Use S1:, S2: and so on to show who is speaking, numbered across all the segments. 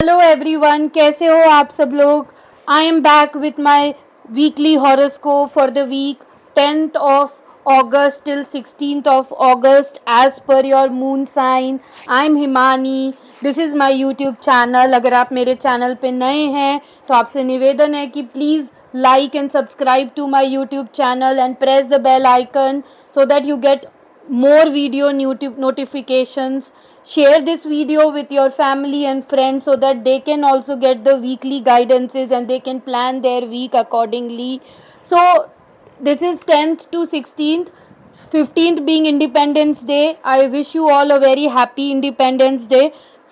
S1: Hello everyone, कैसे हो आप सब लोग। I am back with my weekly horoscope for the week 10th of August till 16th of August as per your moon sign. I am Himani, this is my YouTube channel. अगर आप मेरे channel पे नए हैं तो आपसे निवेदन है कि please like and subscribe to my YouTube channel and press the bell icon so that you get more video notifications. Share this video with your family and friends so that they can also get the weekly guidances and they can plan their week accordingly. So this is 10th to 16th, 15th being Independence Day. I wish you all a very happy Independence Day.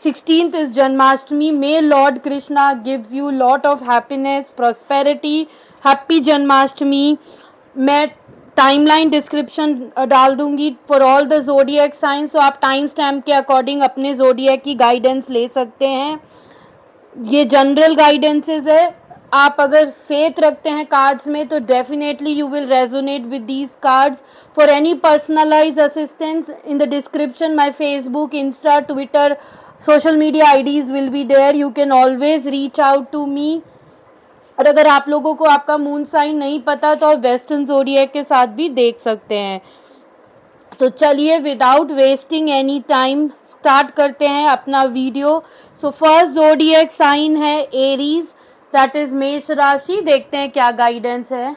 S1: 16th is Janmashtami. May Lord Krishna gives you lot of happiness, prosperity. Happy Janmashtami. मैं timeline description डाल दूंगी for all the जोडिएक science, तो आप time stamp के according अपने जोडिएक की guidance ले सकते हैं। ये जनरल गाइडेंसेस है। आप अगर फेथ रखते हैं कार्ड्स में तो definitely you will resonate with these cards. For any personalise assistance in the description my Facebook, Insta, Twitter, social media IDs will be there. You can always reach out to me. और अगर आप लोगों को आपका moon sign नहीं पता तो आप वेस्टर्न जोडिएक के साथ भी देख सकते हैं। तो चलिए without wasting any time start करते हैं अपना वीडियो। सो फर्स्ट जोडिएक साइन है एरीज, दैट इज मेष राशि। देखते हैं क्या गाइडेंस है।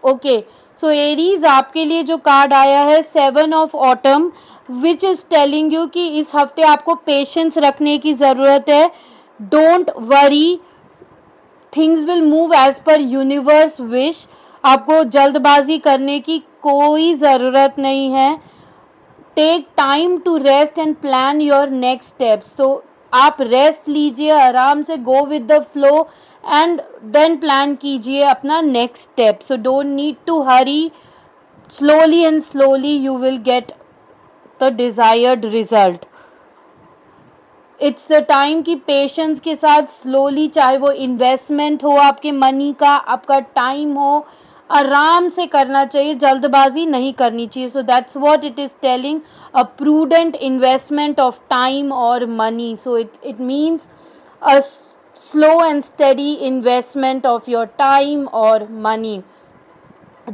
S1: ओके, सो एरीज आपके लिए जो कार्ड आया है 7 of autumn, which is telling you कि इस हफ्ते आपको पेशेंस रखने की ज़रूरत है। Don't worry, things will move as per universe wish. आपको जल्दबाजी करने की कोई ज़रूरत नहीं है। Take time to rest and plan your next steps. तो आप रेस्ट लीजिए, आराम से go with the flow and then plan कीजिए अपना next step. So don't need to hurry, slowly and slowly you will get the desired result. It's the time कि patience के साथ स्लोली, चाहे वो इन्वेस्टमेंट हो आपके मनी का, आपका टाइम हो, आराम से करना चाहिए, जल्दबाजी नहीं करनी चाहिए। So that's what it is telling, a prudent investment of time और money. So it means a slow and steady investment of your time or money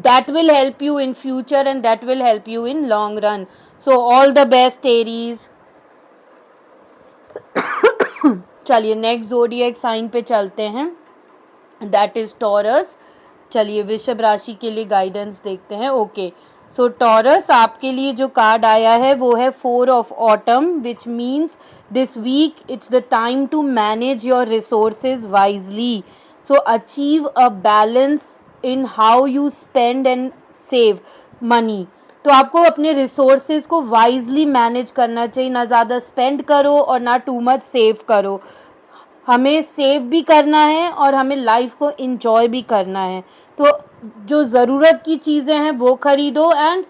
S1: that will help you in future and that will help you in long run. So all the best Aries. चलिए next zodiac sign पे चलते हैं, that is taurus. चलिए वृषभ राशि के लिए guidance देखते हैं। ओके, सो टॉरस आपके लिए जो कार्ड आया है वो है 4 of autumn, which means this week it's the time to manage your resources wisely. So achieve a balance in how you spend and save money. तो आपको अपने रिसोर्सेज को वाइजली मैनेज करना चाहिए, ना ज़्यादा स्पेंड करो और ना टू मच सेव करो। हमें सेव भी करना है और हमें लाइफ को इंजॉय भी करना है। तो जो ज़रूरत की चीज़ें हैं वो ख़रीदो and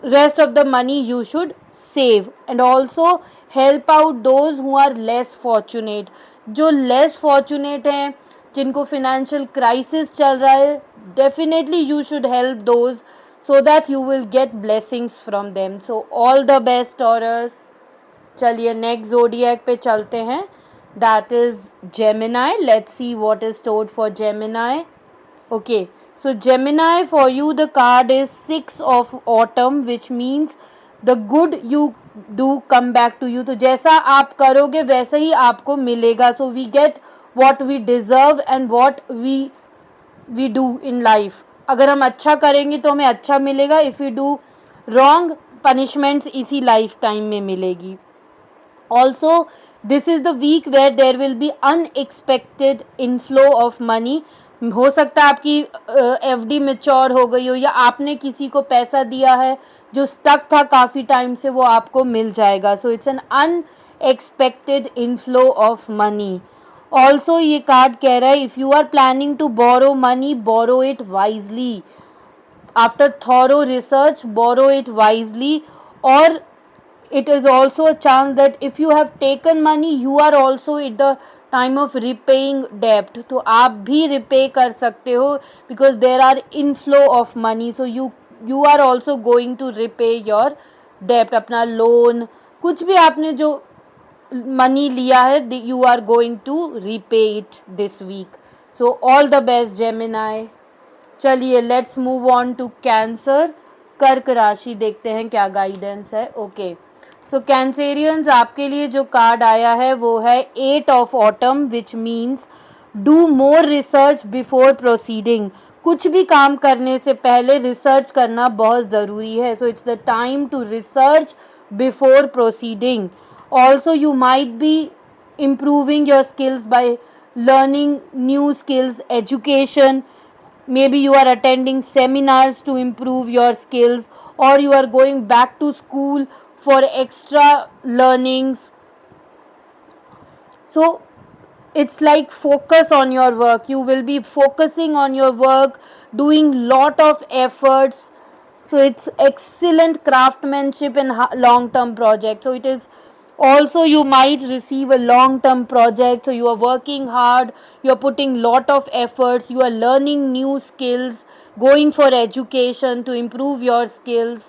S1: rest of the money you should save and also help out those who are less fortunate. जो लेस फॉर्चुनेट हैं, जिनको फिनेंशियल क्राइसिस चल रहा है, definitely you should help those so that you will get blessings from them. So all the best Taurus. चलिए next zodiac पे चलते हैं, that is Gemini. Let's see what is stored for Gemini. Okay, so Gemini, for you the card is 6 of autumn, which means the good you do come back to you. तो जैसा आप करोगे वैसा ही आपको मिलेगा. So we get what we deserve and what we do in life. अगर हम अच्छा करेंगे तो हमें अच्छा मिलेगा, if you do wrong punishments इसी लाइफ टाइम में मिलेगी। Also this is the week where there will be unexpected inflow of money. हो सकता है आपकी एफडी मैच्योर हो गई हो, या आपने किसी को पैसा दिया है जो स्टक था काफ़ी टाइम से, वो आपको मिल जाएगा। So it's an unexpected inflow of money. Also ये कार्ड कह रहा है if you are planning to borrow money, borrow it wisely. After thorough research, borrow it wisely. और it is also a chance that if you have taken money, you are also at the time of repaying debt. तो आप भी repay कर सकते हो because there are inflow of money, so you are also going to repay your debt. अपना loan, कुछ भी आपने जो money लिया है, you are going to repay it this week. So all the best Gemini. चलिए let's move on to Cancer. कर्क राशि देखते हैं क्या गाइडेंस है. ओके, सो कैंसेरियंस, आपके लिए जो कार्ड आया है वो है 8 of autumn, which means do more research before proceeding. कुछ भी काम करने से पहले रिसर्च करना बहुत ज़रूरी है. So it's the time to research before proceeding. Also you might be improving your skills by learning new skills, education. Maybe you are attending seminars to improve your skills, or you are going back to school for extra learnings. So it's like focus on your work. You will be focusing on your work, doing lot of efforts. So it's excellent craftsmanship in long term project. So it is also, you might receive a long term project. So you are working hard, you are putting lot of efforts, you are learning new skills, going for education to improve your skills.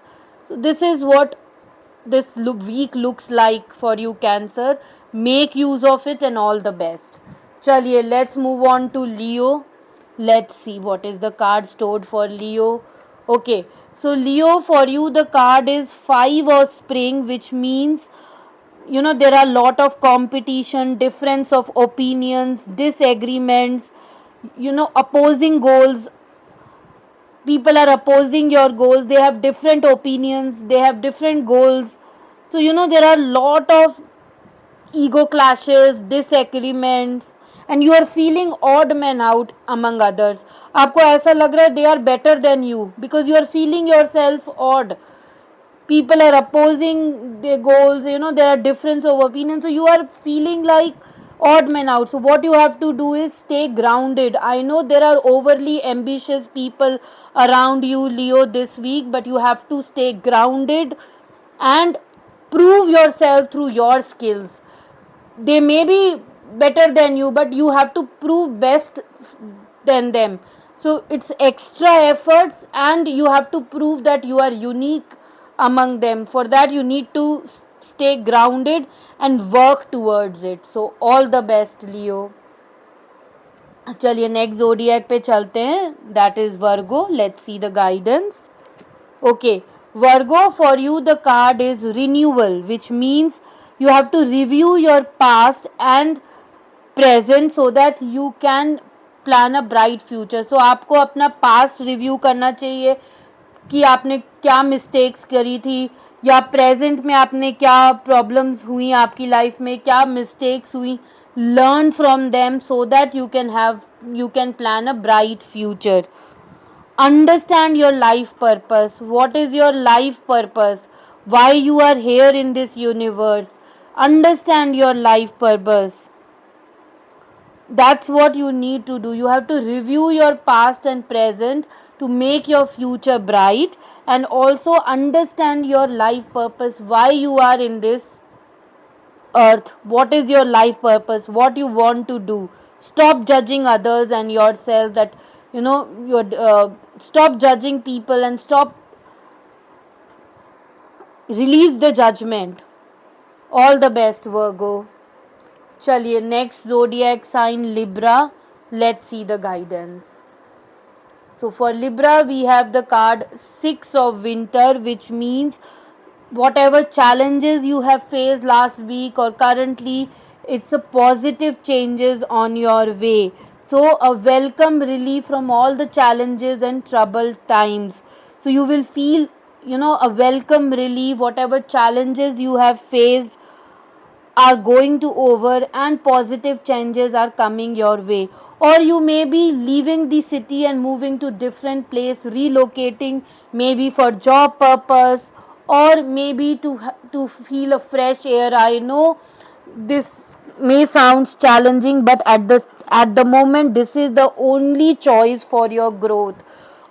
S1: So this is what this week looks like for you, Cancer. Make use of it and all the best. Chaliye, let's move on to Leo. Let's see what is the card stored for Leo. Okay, so Leo, for you the card is 5 of spring, which means there are a lot of competition, difference of opinions, disagreements, opposing goals. People are opposing your goals, they have different opinions, they have different goals. So there are a lot of ego clashes, disagreements, and you are feeling odd man out among others. आपको ऐसा लग रहा है they are better than you because you are feeling yourself odd. People are opposing their goals, there are difference of opinion, so you are feeling like odd man out. So what you have to do is stay grounded. I know there are overly ambitious people around you, Leo, this week, but you have to stay grounded and prove yourself through your skills. They may be better than you, but you have to prove best than them. So it's extra efforts and you have to prove that you are unique among them. For that you need to stay grounded and work towards it. So all the best, Leo. चलिए next zodiac पे चलते हैं, that is Virgo. Let's see the guidance. Okay, Virgo, for you the card is renewal, which means you have to review your past and present so that you can plan a bright future. So आपको अपना past review करना चाहिए कि आपने क्या mistakes करी थी, या प्रेजेंट में आपने क्या प्रॉब्लम्स हुई आपकी लाइफ में, क्या मिस्टेक्स हुई. Learn from them so that you can plan a bright future. Understand your life purpose. What is your life purpose? Why you are here in this universe? Understand your life purpose. That's what you need to do. You have to review your past and present to make your future bright, and also understand your life purpose, why you are in this earth. What is your life purpose? What you want to do? Stop judging others and yourself. That stop judging people and stop release the judgment. All the best, Virgo. चलिए next zodiac sign Libra. Let's see the guidance. So for Libra we have the card 6 of winter, which means whatever challenges you have faced last week or currently, it's a positive changes on your way. So a welcome relief from all the challenges and troubled times. So you will feel a welcome relief. Whatever challenges you have faced are going to over and positive changes are coming your way. Or you may be leaving the city and moving to different place, relocating, maybe for job purpose, or maybe to feel a fresh air. I know this may sound challenging, but at the moment this is the only choice for your growth.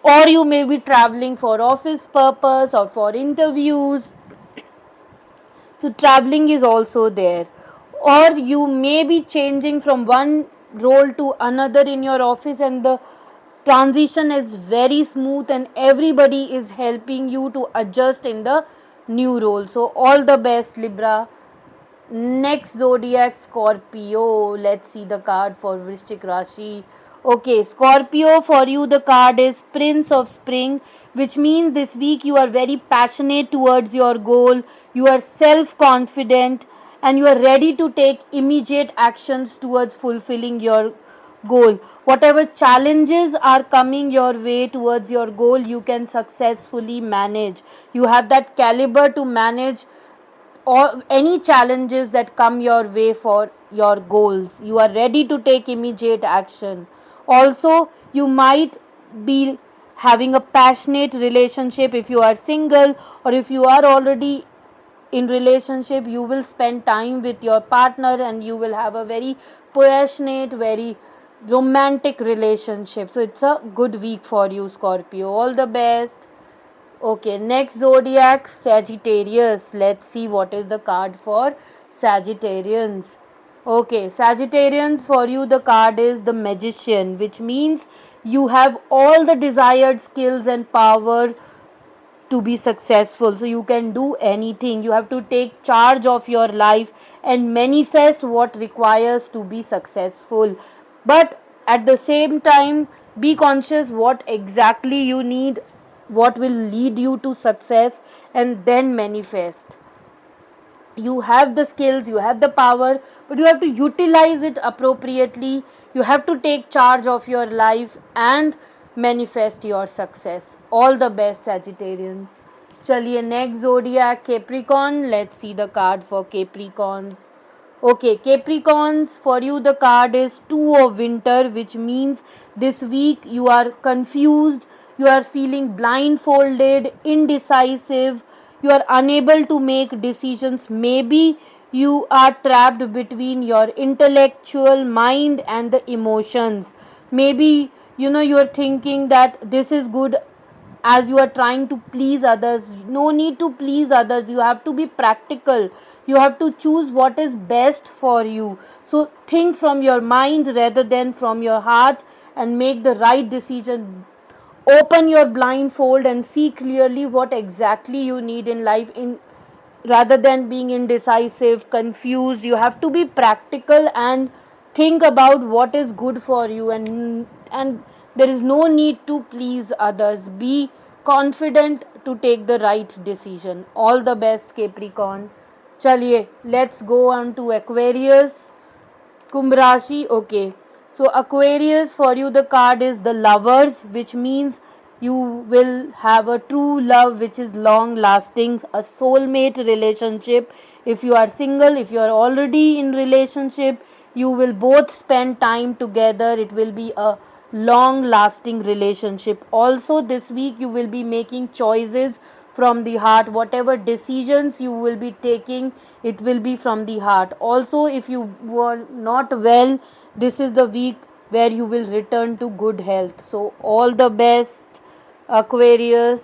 S1: Or you may be traveling for office purpose or for interviews. So traveling is also there. Or you may be changing from one role to another in your office, and the transition is very smooth and everybody is helping you to adjust in the new role. So all the best, Libra. Next zodiac, Scorpio. Let's see the card for Vrishchik Rashi. Okay, Scorpio, for you the card is Prince of Spring, which means this week you are very passionate towards your goal, you are self confident, and you are ready to take immediate actions towards fulfilling your goal. Whatever challenges are coming your way towards your goal, you can successfully manage. You have that caliber to manage or any challenges that come your way for your goals. You are ready to take immediate action. Also, you might be having a passionate relationship if you are single, or if you are already in relationship, you will spend time with your partner and you will have a very passionate, very romantic relationship. So it's a good week for you, Scorpio. All the best. Okay, next zodiac, Sagittarius. Let's see what is the card for Sagittarians. Okay, Sagittarians, for you the card is the Magician, which means you have all the desired skills and power to be successful. So you can do anything. You have to take charge of your life and manifest what requires to be successful. But at the same time, be conscious what exactly you need, what will lead you to success, and then manifest. You have the skills, you have the power, but you have to utilize it appropriately. You have to take charge of your life and manifest your success. All the best, Sagittarians. Chaliye, next zodiac, Capricorn. Let's see the card for Capricorns. Okay, Capricorns, for you the card is Two of Winter, which means this week you are confused, you are feeling blindfolded, indecisive, you are unable to make decisions. Maybe you are trapped between your intellectual mind and the emotions. Maybe you are thinking that this is good, as you are trying to please others. No need to please others, you have to be practical. You have to choose what is best for you. So think from your mind rather than from your heart and make the right decision. Open your blindfold and see clearly what exactly you need in life, in rather than being indecisive, confused. You have to be practical and think about what is good for you, and there is no need to please others. Be confident to take the right decision. All the best, Capricorn. Chaliye, let's go on to Aquarius. Kumbh Rashi, okay. So Aquarius, for you the card is the Lovers, which means you will have a true love which is long lasting, a soulmate relationship. If you are single, if you are already in relationship, you will both spend time together. It will be a long lasting relationship. Also this week you will be making choices from the heart. Whatever decisions you will be taking, it will be from the heart. Also, if you were not well, this is the week where you will return to good health. So all the best, Aquarius.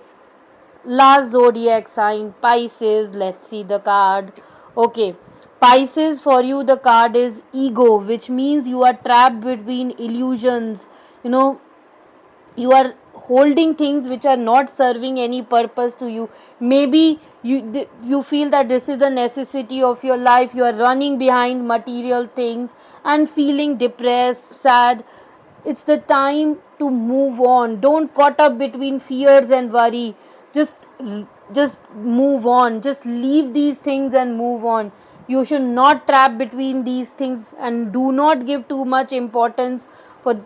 S1: Last zodiac sign, Pisces. Let's see the card. Okay, Pisces, for you the card is Ego, which means you are trapped between illusions. you know you are holding things which are not serving any purpose to you. Maybe you feel that this is the necessity of your life. You are running behind material things and feeling depressed, sad. It's the time to move on. Don't caught up between fears and worry. Just just move on. Just leave these things and move on. You should not trap between these things, and do not give too much importance for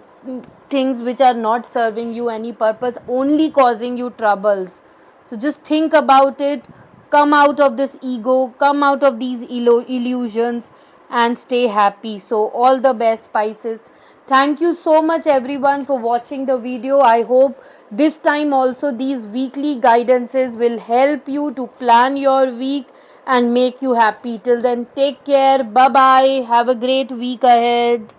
S1: things which are not serving you any purpose, only causing you troubles. So just think about it. Come out of this ego, come out of these illusions, and stay happy. So all the best, Pisces. Thank you so much everyone for watching the video. I hope this time also these weekly guidances will help you to plan your week and make you happy. Till then, take care. Bye bye. Have a great week ahead.